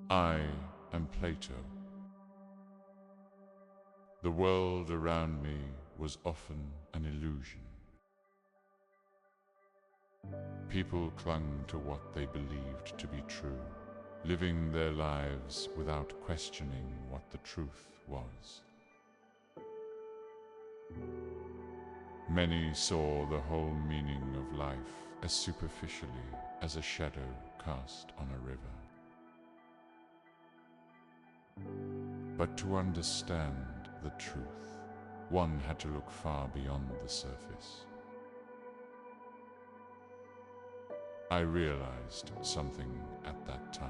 I am Plato. The world around me was often an illusion. People clung to what they believed to be true, living their lives without questioning what the truth was. Many saw the whole meaning of life as superficially as a shadow cast on a river. But to understand the truth, one had to look far beyond the surface. I realized something at that time.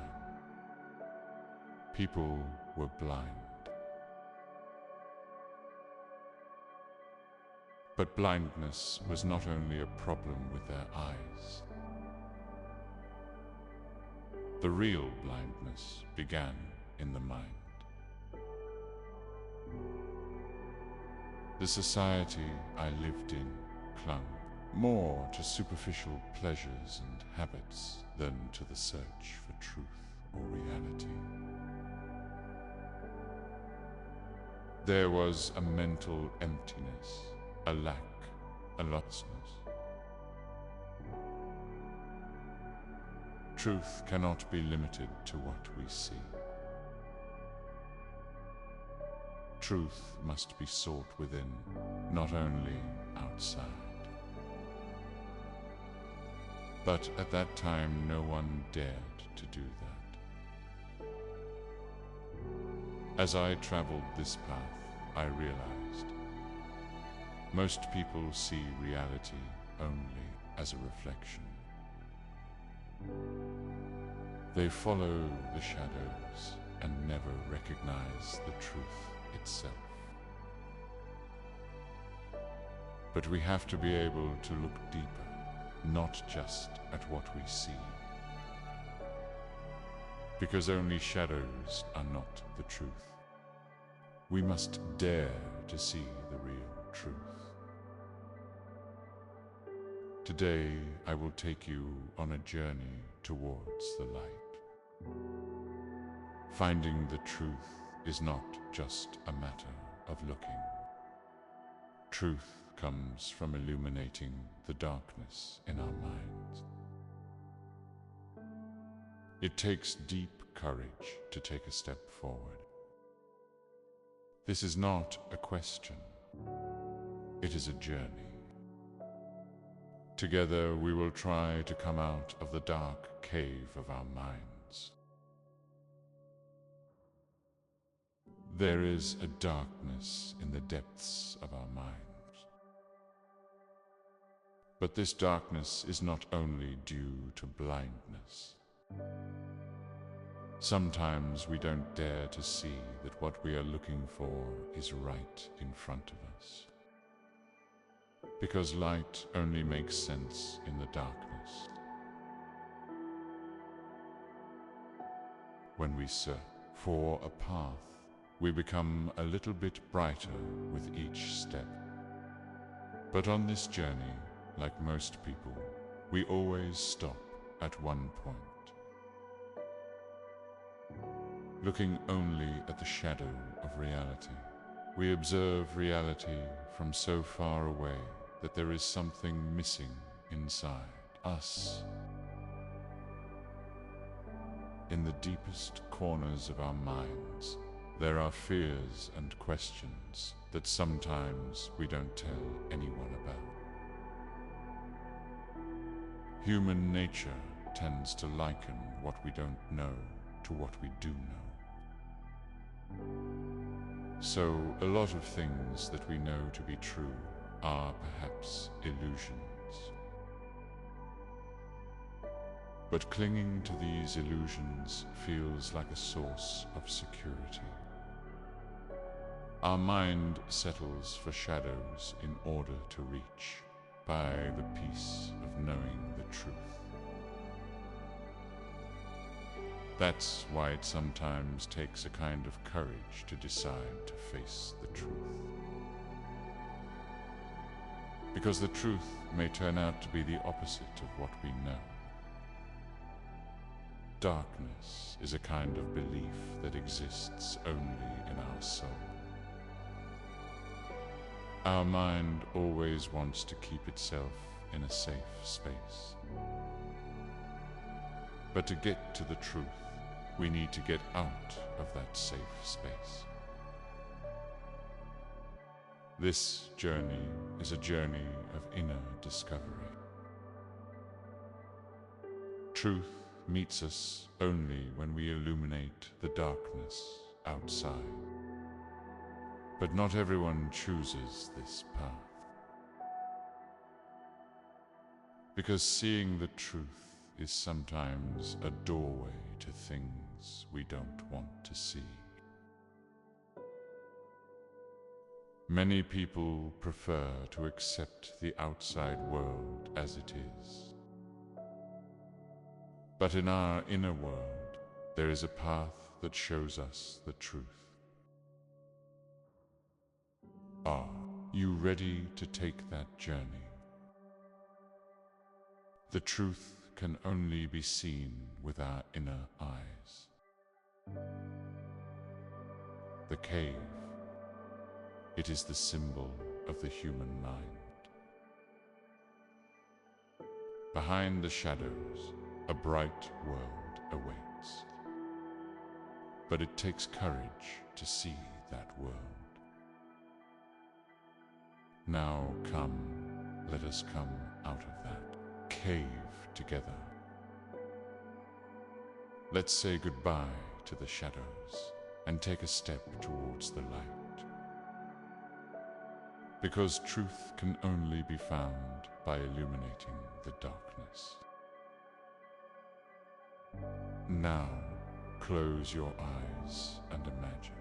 People were blind. But blindness was not only a problem with their eyes. The real blindness began in the mind. The society I lived in clung more to superficial pleasures and habits than to the search for truth or reality. There was a mental emptiness, a lack, a lostness. Truth cannot be limited to what we see. Truth must be sought within, not only outside. But at that time, no one dared to do that. As I traveled this path, I realized most people see reality only as a reflection. They follow the shadows and never recognize the truth itself. But we have to be able to look deeper, not just at what we see. Because only shadows are not the truth. We must dare to see the real truth. Today, I will take you on a journey towards the light. Finding the truth is not just a matter of looking. Truth comes from illuminating the darkness in our minds. It takes deep courage to take a step forward. This is not a question. It is a journey. Together we will try to come out of the dark cave of our minds. There is a darkness in the depths of our minds. But this darkness is not only due to blindness. Sometimes we don't dare to see that what we are looking for is right in front of us. Because light only makes sense in the darkness. When we search for a path, we become a little bit brighter with each step. But on this journey, like most people, we always stop at one point. Looking only at the shadow of reality, we observe reality from so far away that there is something missing inside us. In the deepest corners of our minds, there are fears and questions that sometimes we don't tell anyone about. Human nature tends to liken what we don't know to what we do know. So a lot of things that we know to be true are perhaps illusions. But clinging to these illusions feels like a source of security. Our mind settles for shadows in order to reach by the peace of knowing the truth. That's why it sometimes takes a kind of courage to decide to face the truth. Because the truth may turn out to be the opposite of what we know. Darkness is a kind of belief that exists only in our soul. Our mind always wants to keep itself in a safe space. But to get to the truth, we need to get out of that safe space. This journey is a journey of inner discovery. Truth meets us only when we illuminate the darkness outside. But not everyone chooses this path. Because seeing the truth is sometimes a doorway to things we don't want to see. Many people prefer to accept the outside world as it is. But in our inner world, there is a path that shows us the truth. Are you ready to take that journey? The truth can only be seen with our inner eyes. The cave, it is the symbol of the human mind. Behind the shadows, a bright world awaits. But it takes courage to see that world. Now come, let us come out of that cave together. Let's say goodbye to the shadows and take a step towards the light. Because truth can only be found by illuminating the darkness. Now, close your eyes and imagine.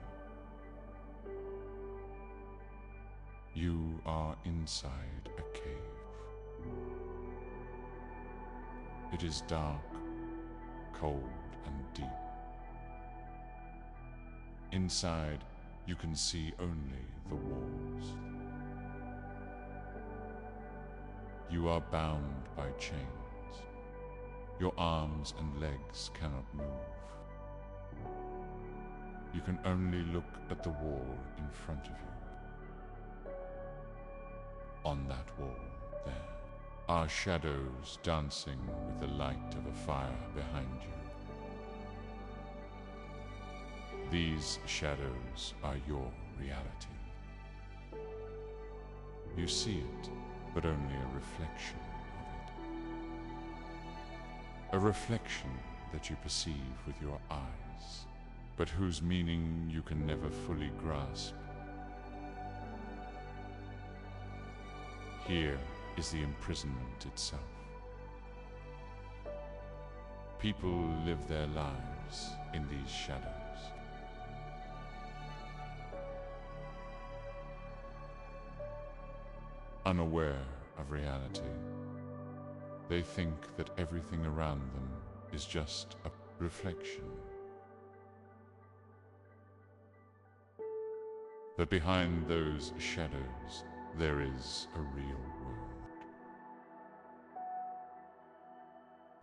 You are inside a cave. It is dark, cold, and deep. Inside, you can see only the walls. You are bound by chains. Your arms and legs cannot move. You can only look at the wall in front of you. On that wall, there, are shadows dancing with the light of a fire behind you. These shadows are your reality. You see it, but only a reflection of it. A reflection that you perceive with your eyes, but whose meaning you can never fully grasp. Here is the imprisonment itself. People live their lives in these shadows. Unaware of reality, they think that everything around them is just a reflection. But behind those shadows, there is a real world.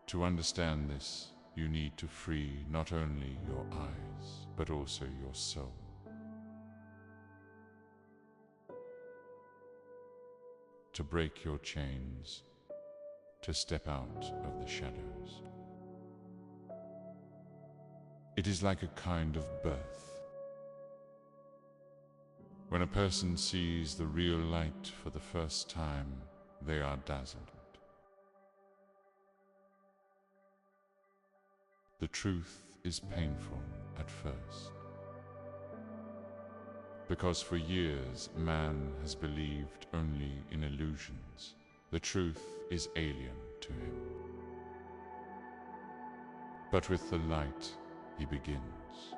To understand this, you need to free not only your eyes, but also your soul. To break your chains, to step out of the shadows. It is like a kind of birth. When a person sees the real light for the first time, they are dazzled. The truth is painful at first, because for years man has believed only in illusions. The truth is alien to him. But with the light, he begins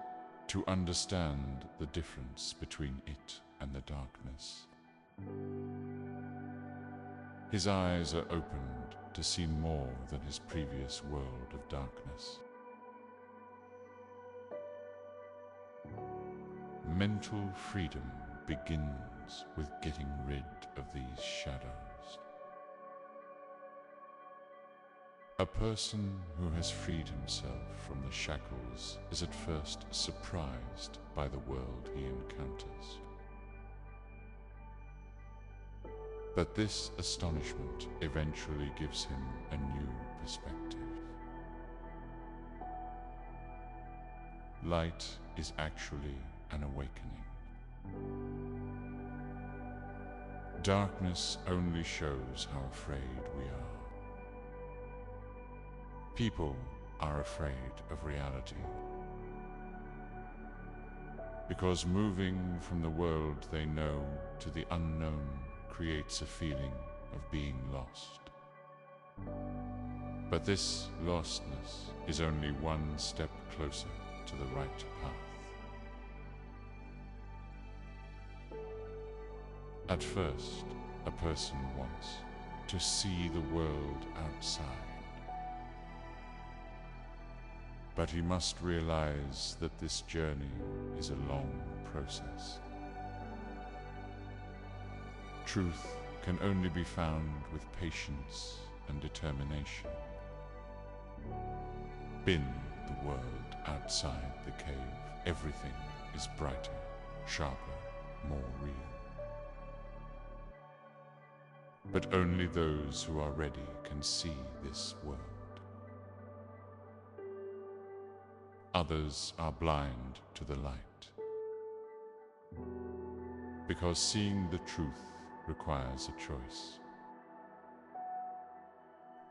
to understand the difference between it and the darkness. His eyes are opened to see more than his previous world of darkness. Mental freedom begins with getting rid of these shadows. A person who has freed himself from the shackles is at first surprised by the world he encounters. But this astonishment eventually gives him a new perspective. Light is actually an awakening. Darkness only shows how afraid we are. People are afraid of reality, because moving from the world they know to the unknown creates a feeling of being lost. But this lostness is only one step closer to the right path. At first, a person wants to see the world outside. But he must realize that this journey is a long process. Truth can only be found with patience and determination. In the world outside the cave, everything is brighter, sharper, more real. But only those who are ready can see this world. Others are blind to the light, because seeing the truth requires a choice.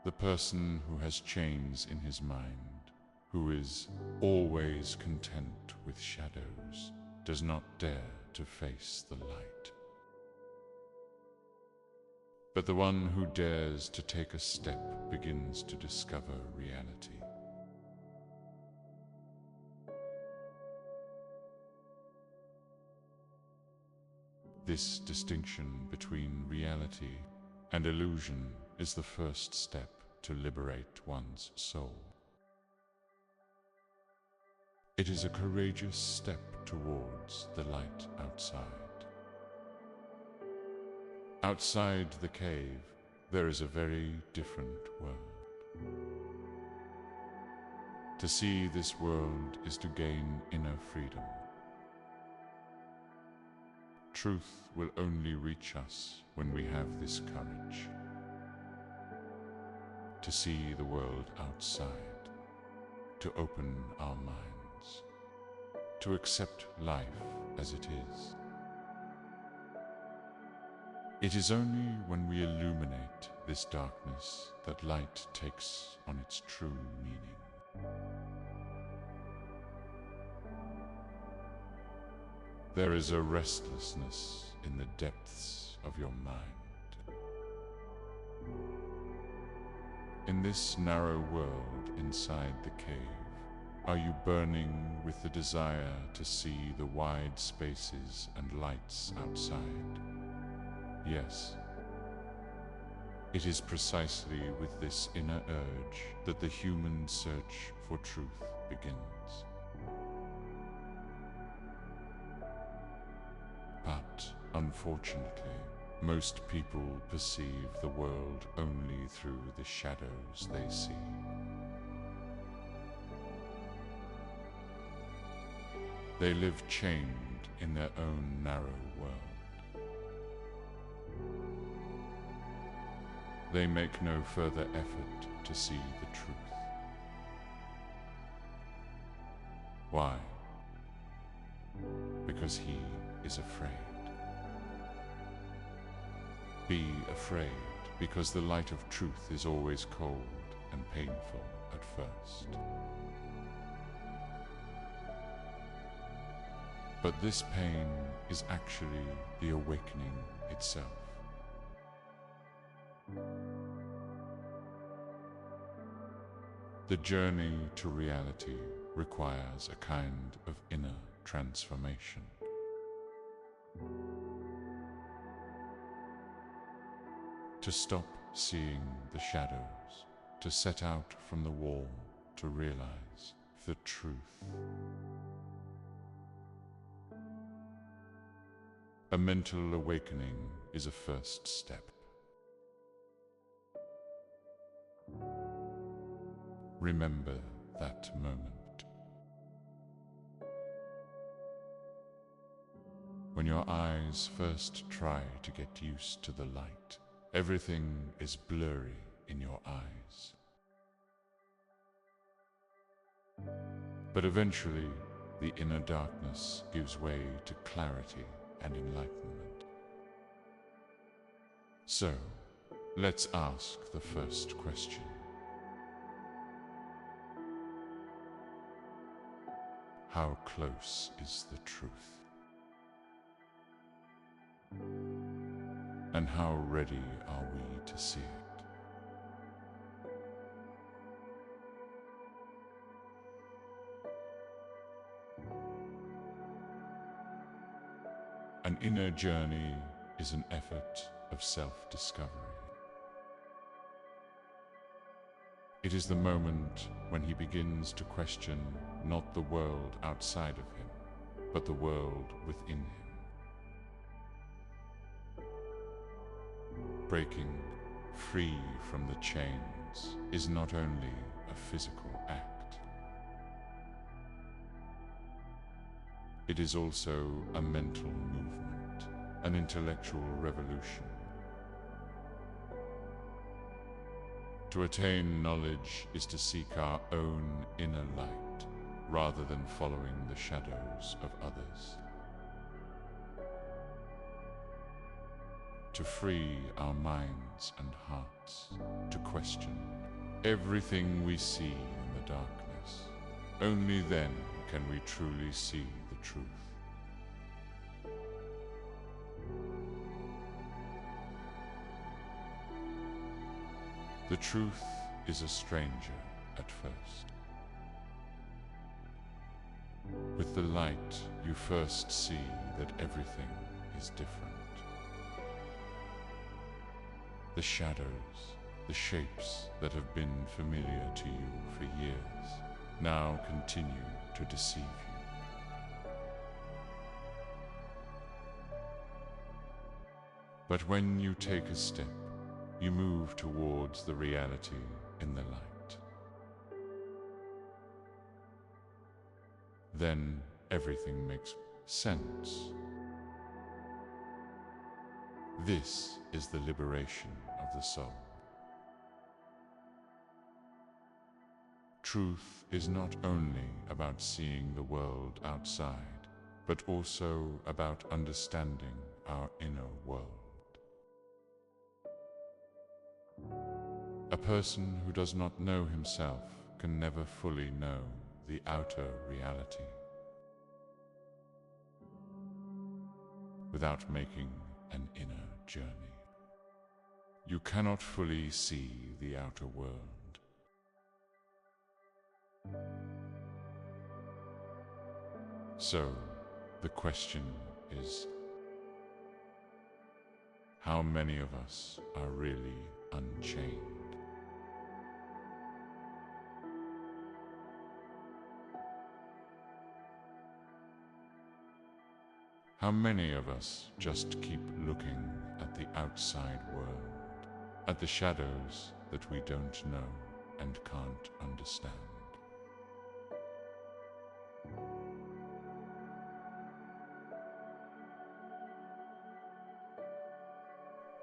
The person who has chains in his mind, who is always content with shadows, does not dare to face the light. But the one who dares to take a step begins to discover reality. This distinction between reality and illusion is the first step to liberate one's soul. It is a courageous step towards the light outside. Outside the cave, there is a very different world. To see this world is to gain inner freedom. Truth will only reach us when we have this courage. To see the world outside, to open our minds, to accept life as it is. It is only when we illuminate this darkness that light takes on its true meaning. There is a restlessness in the depths of your mind. In this narrow world inside the cave, are you burning with the desire to see the wide spaces and lights outside? Yes. It is precisely with this inner urge that the human search for truth begins. But, unfortunately, most people perceive the world only through the shadows they see. They live chained in their own narrow world. They make no further effort to see the truth. Why? Because he is afraid. Be afraid, because the light of truth is always cold and painful at first. But this pain is actually the awakening itself. The journey to reality requires a kind of inner transformation. To stop seeing the shadows, to set out from the wall, to realize the truth. A mental awakening is a first step. remember that moment. When your eyes first try to get used to the light, everything is blurry in your eyes. But eventually, the inner darkness gives way to clarity and enlightenment. So, let's ask the first question. How close is the truth? And how ready are we to see it? An inner journey is an effort of self-discovery. It is the moment when he begins to question not the world outside of him, but the world within him. Breaking free from the chains is not only a physical act. It is also a mental movement, an intellectual revolution. To attain knowledge is to seek our own inner light, rather than following the shadows of others. To free our minds and hearts, to question everything we see in the darkness. Only then can we truly see the truth. The truth is a stranger at first. With the light, you first see that everything is different. The shadows, the shapes that have been familiar to you for years, now continue to deceive you. But when you take a step, you move towards the reality in the light. Then everything makes sense. This is the liberation of the soul. Truth is not only about seeing the world outside, but also about understanding our inner world. A person who does not know himself can never fully know the outer reality. Without making an inner journey, you cannot fully see the outer world. So, the question is, how many of us are really unchained? How many of us just keep looking at the outside world, at the shadows that we don't know and can't understand?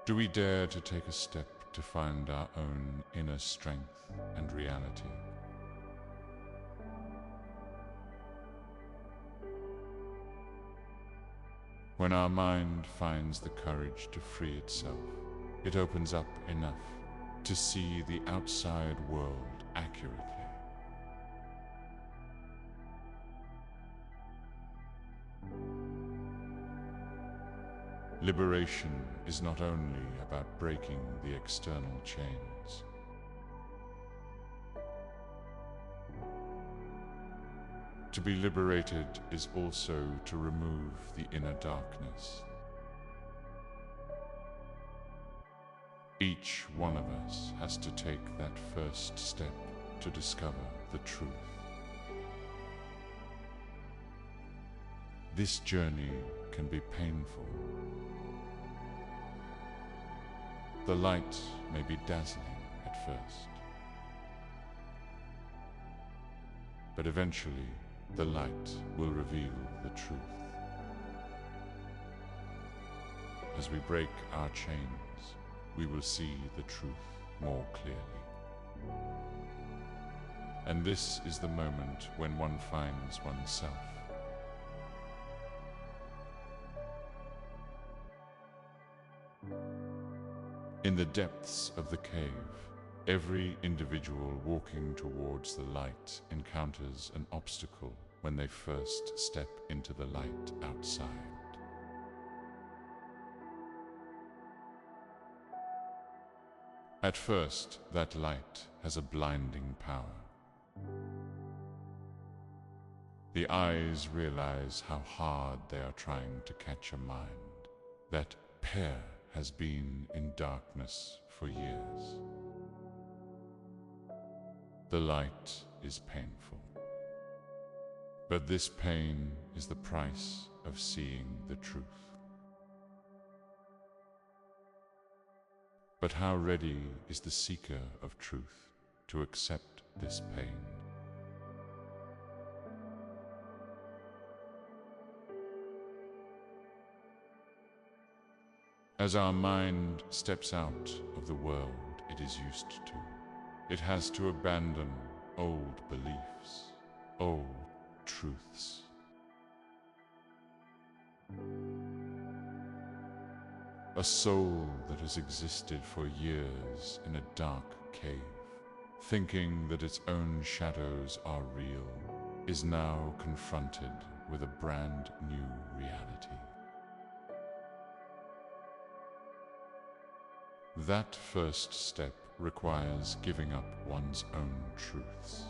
Do we dare to take a step to find our own inner strength and reality? When our mind finds the courage to free itself, it opens up enough to see the outside world accurately. Liberation is not only about breaking the external chains. To be liberated is also to remove the inner darkness. Each one of us has to take that first step to discover the truth. This journey can be painful. The light may be dazzling at first. but eventually the light will reveal the truth. As we break our chains, we will see the truth more clearly. And this is the moment when one finds oneself. In the depths of the cave, every individual walking towards the light encounters an obstacle when they first step into the light outside. At first, that light has a blinding power. The eyes realize how hard they are trying to catch a mind. That pair has been in darkness for years. The light is painful. But this pain is the price of seeing the truth. But how ready is the seeker of truth to accept this pain? As our mind steps out of the world it is used to, it has to abandon old beliefs, old truths. A soul that has existed for years in a dark cave, thinking that its own shadows are real, is now confronted with a brand new reality. That first step requires giving up one's own truths.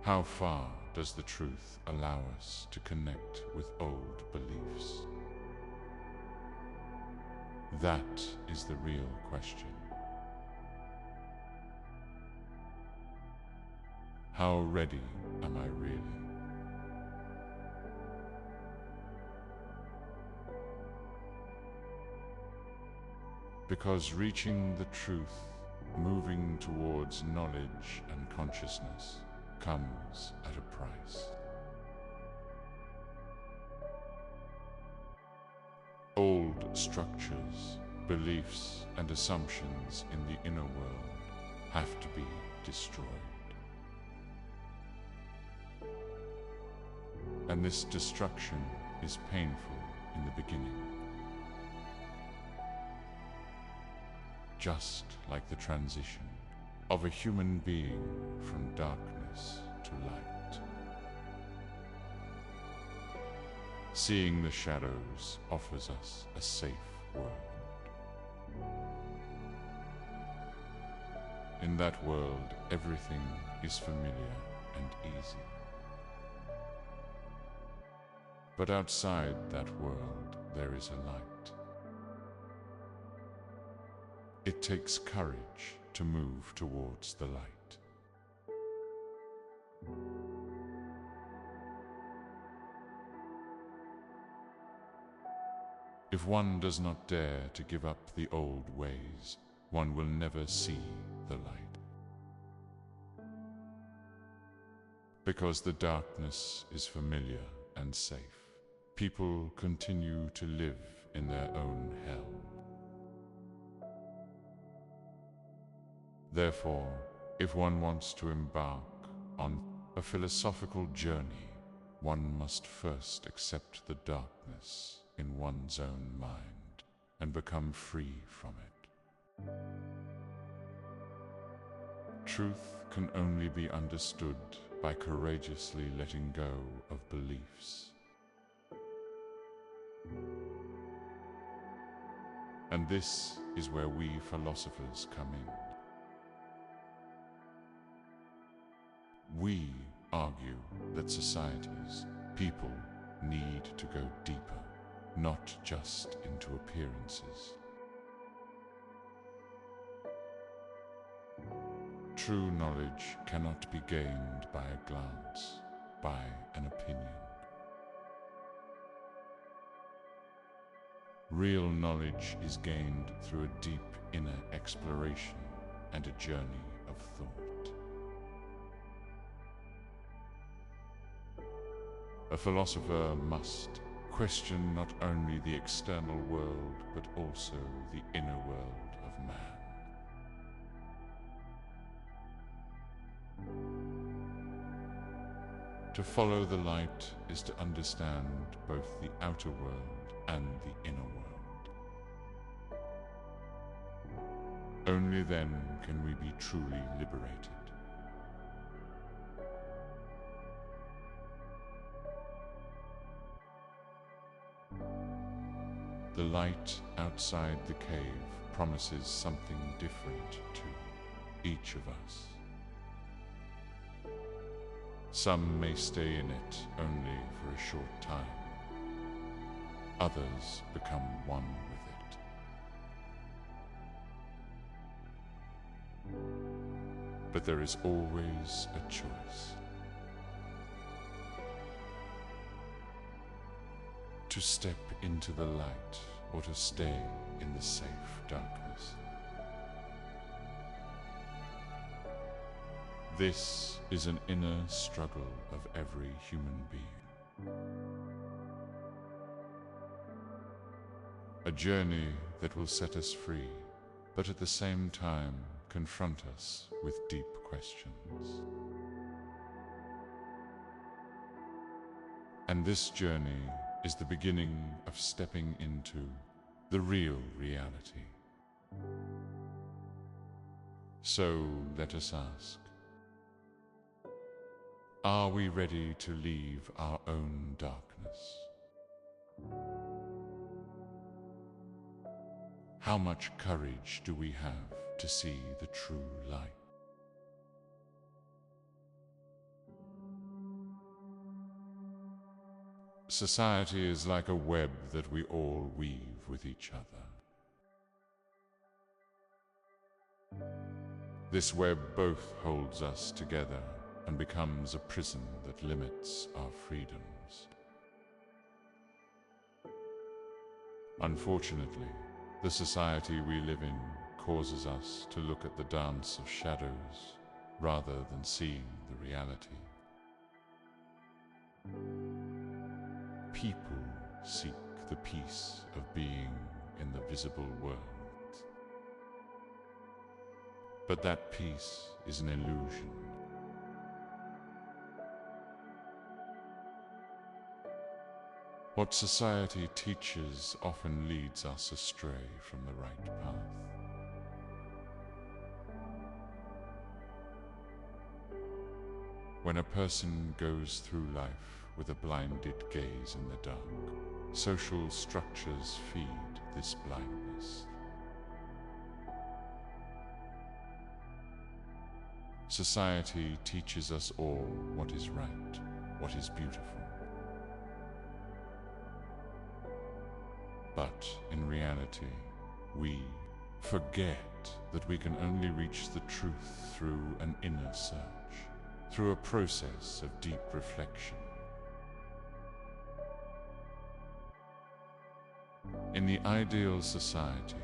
How far does the truth allow us to connect with old beliefs? That is the real question. How ready am I really? Because reaching the truth, moving towards knowledge and consciousness, comes at a price. Old structures, beliefs, and assumptions in the inner world have to be destroyed. And this destruction is painful in the beginning. Just like the transition of a human being from darkness to light. Seeing the shadows offers us a safe world. In that world, everything is familiar and easy. But outside that world, there is a light. It takes courage to move towards the light. If one does not dare to give up the old ways, one will never see the light. Because the darkness is familiar and safe, people continue to live in their own hell. Therefore, if one wants to embark on a philosophical journey, one must first accept the darkness in one's own mind and become free from it. Truth can only be understood by courageously letting go of beliefs. And this is where we philosophers come in. We argue that societies, people, need to go deeper, not just into appearances. True knowledge cannot be gained by a glance, by an opinion. Real knowledge is gained through a deep inner exploration and a journey of thought. A philosopher must question not only the external world, but also the inner world of man. To follow the light is to understand both the outer world and the inner world. Only then can we be truly liberated. The light outside the cave promises something different to each of us. Some may stay in it only for a short time. Others become one with it. But there is always a choice. To step into the light or to stay in the safe darkness. This is an inner struggle of every human being. A journey that will set us free, but at the same time confront us with deep questions. And this journey is the beginning of stepping into the real reality. So let us ask, are we ready to leave our own darkness? How much courage do we have to see the true light? Society is like a web that we all weave with each other. This web both holds us together and becomes a prison that limits our freedoms. Unfortunately, the society we live in causes us to look at the dance of shadows rather than seeing the reality. People seek the peace of being in the visible world. But that peace is an illusion. What society teaches often leads us astray from the right path. When a person goes through life with a blinded gaze in the dark, social structures feed this blindness. Society teaches us all what is right, what is beautiful. But in reality, we forget that we can only reach the truth through an inner search, through a process of deep reflection. In the ideal society,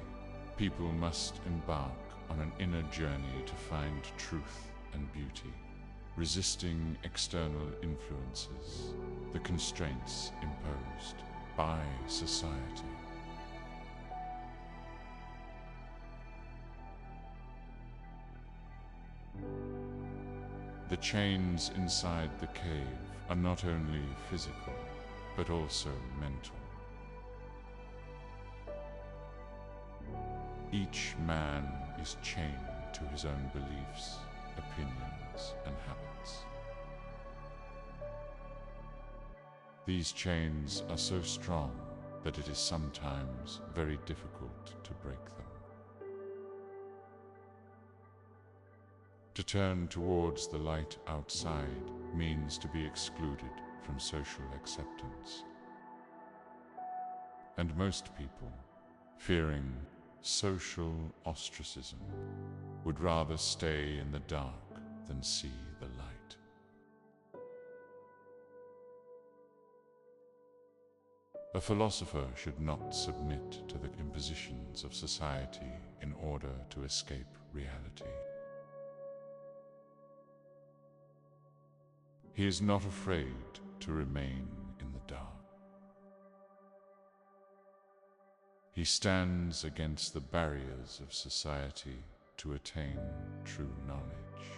people must embark on an inner journey to find truth and beauty, resisting external influences, the constraints imposed by society. The chains inside the cave are not only physical, but also mental. Each man is chained to his own beliefs, opinions, and habits. These chains are so strong that it is sometimes very difficult to break them. To turn towards the light outside means to be excluded from social acceptance. And most people, fearing social ostracism, would rather stay in the dark than see the light. A philosopher should not submit to the impositions of society in order to escape reality. He is not afraid to remain He stands against the barriers of society to attain true knowledge.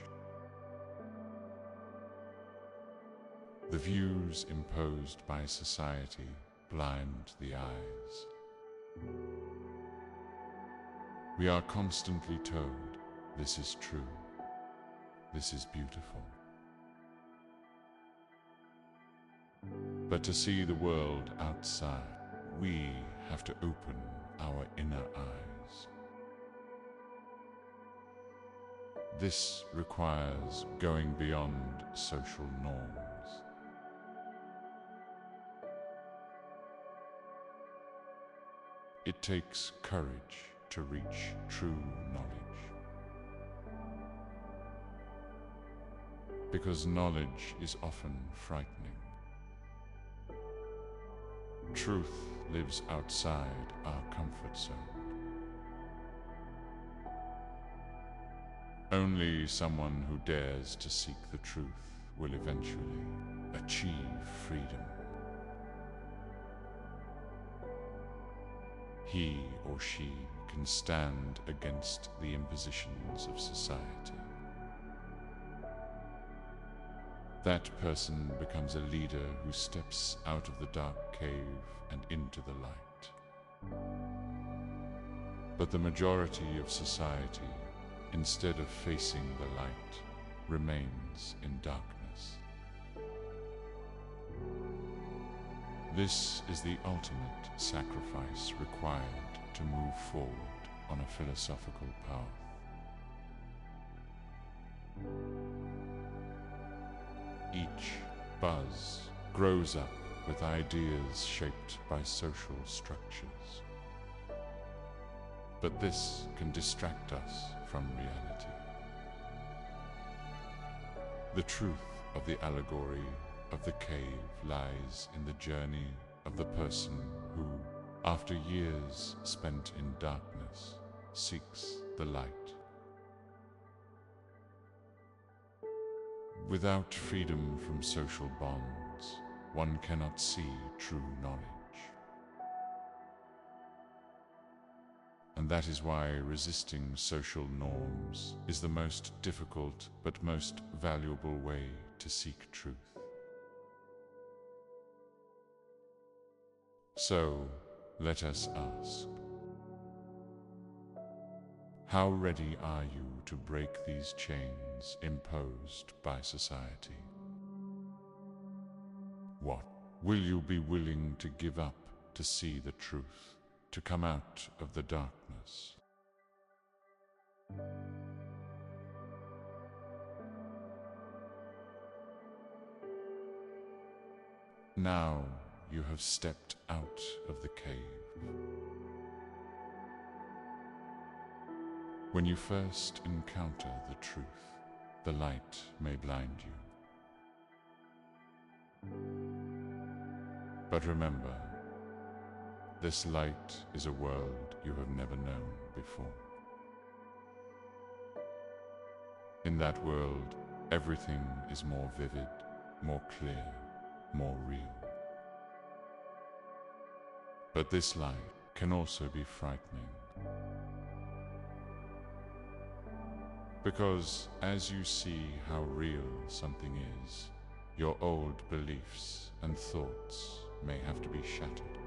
The views imposed by society blind the eyes. We are constantly told, this is true, this is beautiful. But to see the world outside, we have to open our inner eyes. This requires going beyond social norms. It takes courage to reach true knowledge. Because knowledge is often frightening. Truth lives outside our comfort zone. Only someone who dares to seek the truth will eventually achieve freedom. He or she can stand against the impositions of society. That person becomes a leader who steps out of the dark cave and into the light. But the majority of society, instead of facing the light, remains in darkness. This is the ultimate sacrifice required to move forward on a philosophical path. Each buzz grows up with ideas shaped by social structures. But this can distract us from reality. The truth of the allegory of the cave lies in the journey of the person who, after years spent in darkness, seeks the light. Without freedom from social bonds, one cannot see true knowledge. And that is why resisting social norms is the most difficult but most valuable way to seek truth. So, let us ask, how ready are you to break these chains imposed by society? What will you be willing to give up to see the truth, to come out of the darkness? Now you have stepped out of the cave. When you first encounter the truth, the light may blind you. But remember, this light is a world you have never known before. In that world, everything is more vivid, more clear, more real. But this light can also be frightening. Because as you see how real something is, your old beliefs and thoughts may have to be shattered.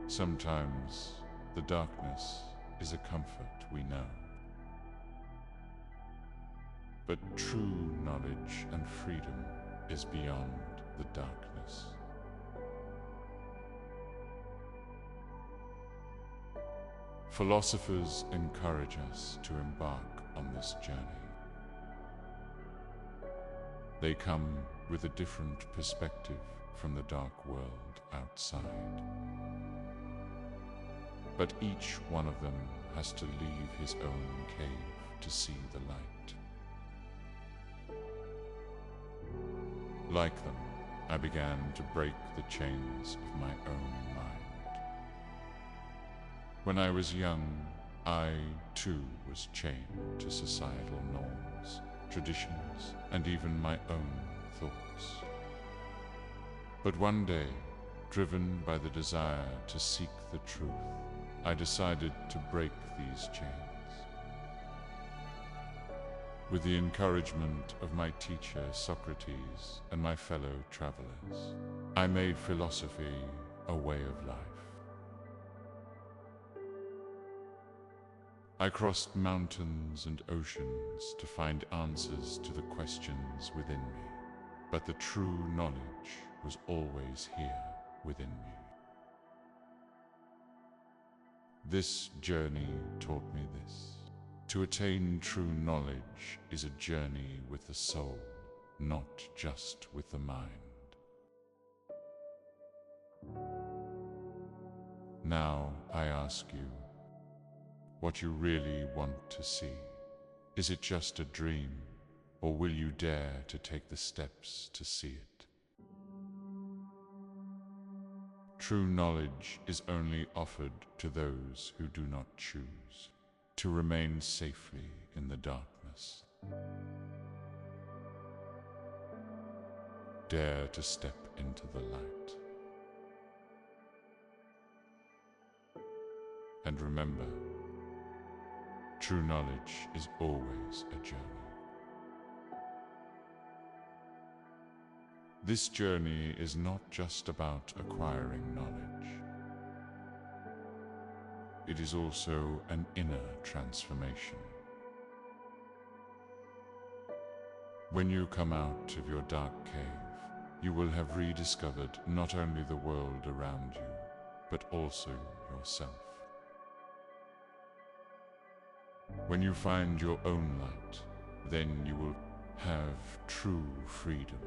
Sometimes the darkness is a comfort we know. But true knowledge and freedom is beyond the darkness. Philosophers encourage us to embark on this journey. They come with a different perspective from the dark world outside. But each one of them has to leave his own cave to see the light. Like them, I began to break the chains of my own mind. When I was young, I too was chained to societal norms, traditions, and even my own thoughts. But one day, Driven by the desire to seek the truth, I decided to break these chains. With the encouragement of my teacher Socrates and my fellow travelers, I made philosophy a way of life. I crossed mountains and oceans to find answers to the questions within me, but the true knowledge was always here within me. This journey taught me this. To attain true knowledge is a journey with the soul, not just with the mind. Now I ask you, what you really want to see. Is it just a dream, or will you dare to take the steps to see it? True knowledge is only offered to those who do not choose to remain safely in the darkness. Dare to step into the light. And remember, true knowledge is always a journey. This journey is not just about acquiring knowledge. It is also an inner transformation. When you come out of your dark cave, you will have rediscovered not only the world around you, but also yourself. When you find your own light, then you will have true freedom.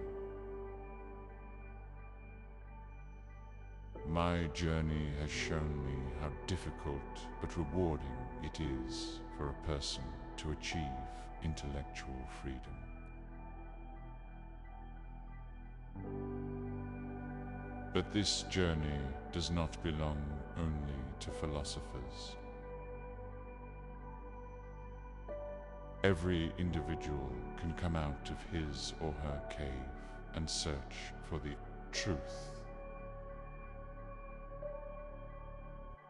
My journey has shown me how difficult but rewarding it is for a person to achieve intellectual freedom. But this journey does not belong only to philosophers. Every individual can come out of his or her cave and search for the truth.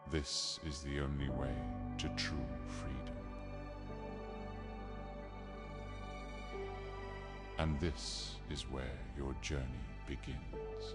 This is the only way to true freedom. And this is where your journey begins.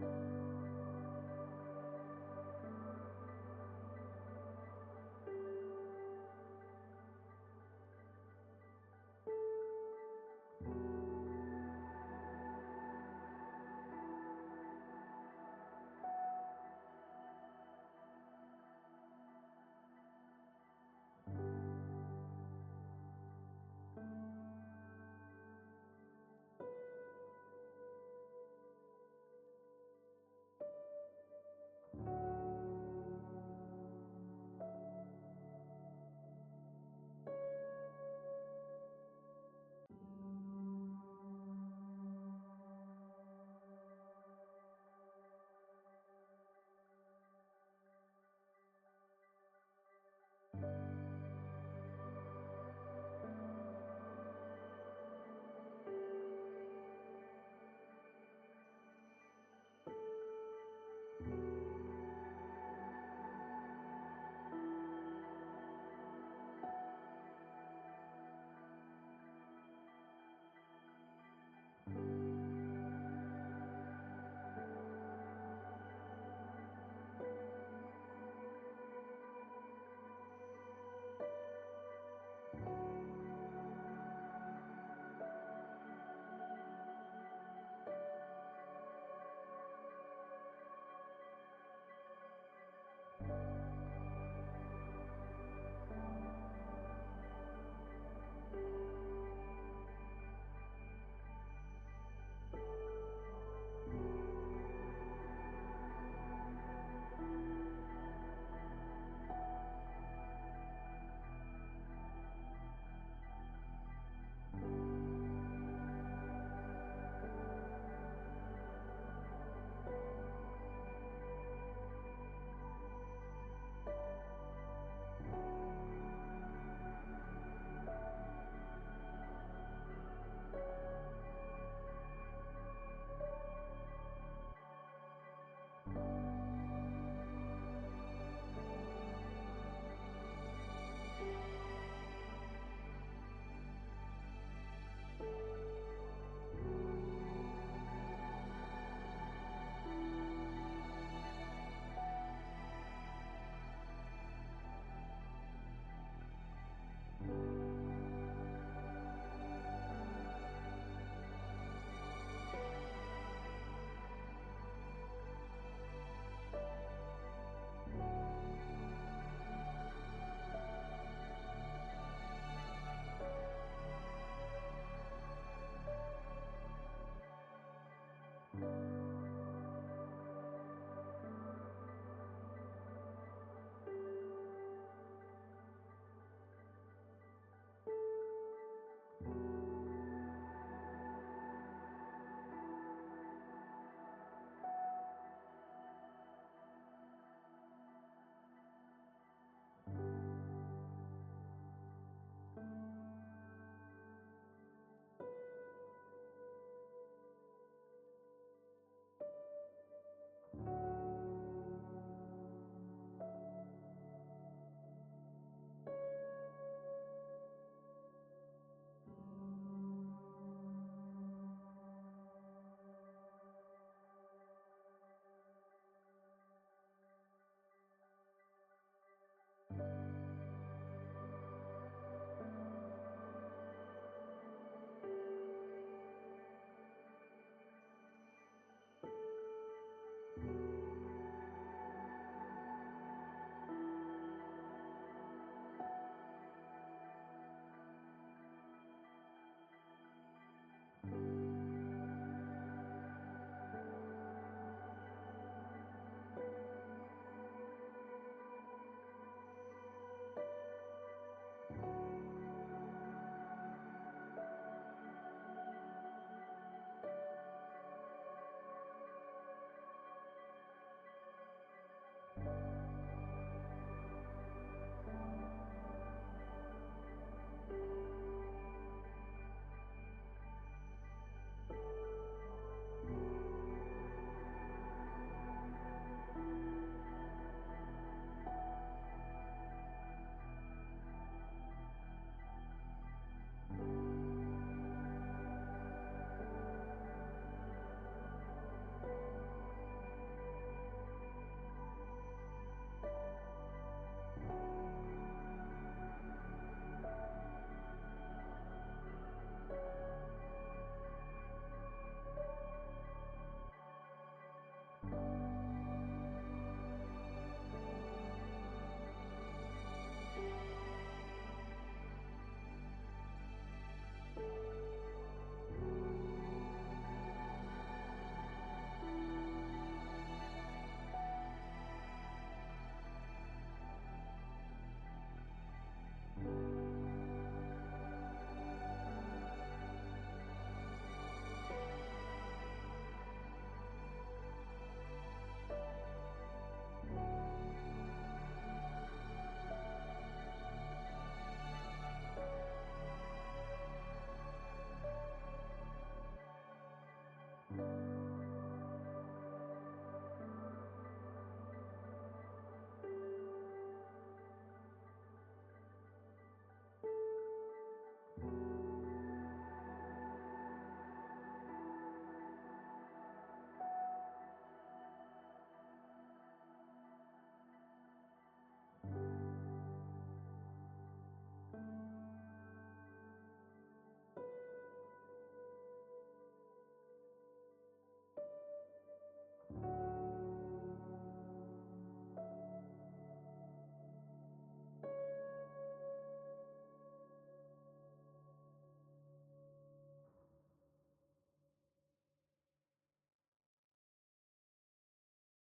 you.